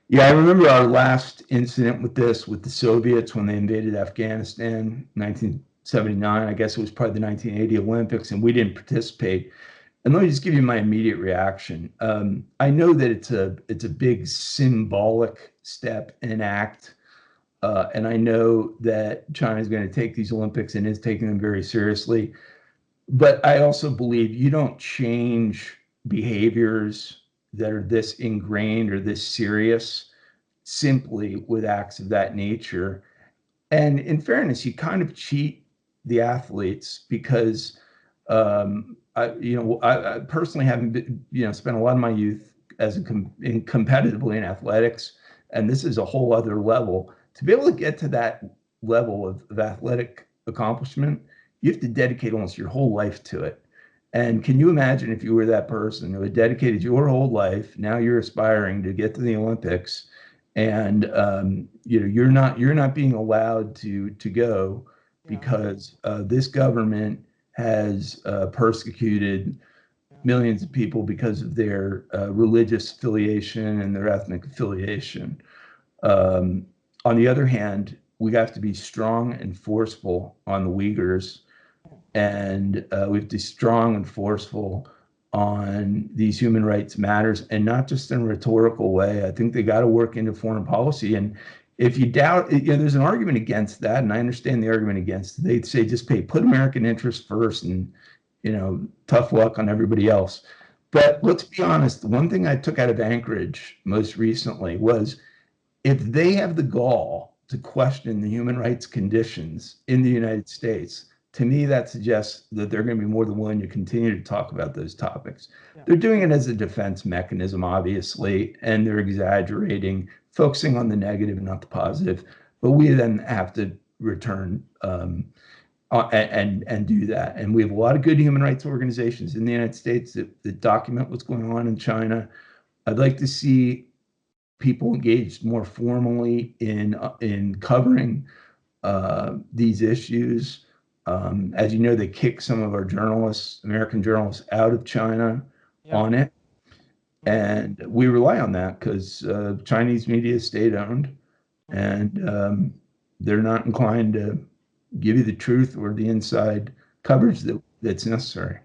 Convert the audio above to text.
Yeah, I remember our last incident with this with the Soviets when they invaded Afghanistan, 1979. I guess it was probably the 1980 Olympics, and we didn't participate. And let me just give you my immediate reaction. I know that it's a big symbolic step and act, and I know that China is going to take these Olympics and is taking them very seriously. But I also believe you don't change behaviors that are this ingrained or this serious simply with acts of that nature. And in fairness, you kind of cheat the athletes because I personally haven't been, spent a lot of my youth competitively in athletics, and this is a whole other level. To be able to get to that level of athletic accomplishment, you have to dedicate almost your whole life to it. And can you imagine if you were that person who had dedicated your whole life? Now you're aspiring to get to the Olympics, and you're not being allowed to go Yeah. because this government has persecuted millions of people because of their religious affiliation and their ethnic affiliation. Um, on the other hand, we have to be strong and forceful on the Uyghurs, and we have to be strong and forceful on these human rights matters, and not just in a rhetorical way. I think they got to work into foreign policy. And if you doubt, there's an argument against that, and I understand the argument against it. They say just put American interests first, and tough luck on everybody else. But let's be honest. The one thing I took out of Anchorage most recently was if they have the gall to question the human rights conditions in the United States, to me, that suggests that they're going to be more than willing to continue to talk about those topics. Yeah. They're doing it as a defense mechanism, obviously, and they're exaggerating, focusing on the negative and not the positive. But we then have to return and do that. And we have a lot of good human rights organizations in the United States that document what's going on in China. I'd like to see people engaged more formally in covering these issues. As you know, they kicked some of our journalists, American journalists, out of China Yeah. on it, Mm. and we rely on that because Chinese media is state-owned, Mm. and they're not inclined to give you the truth or the inside coverage that's necessary.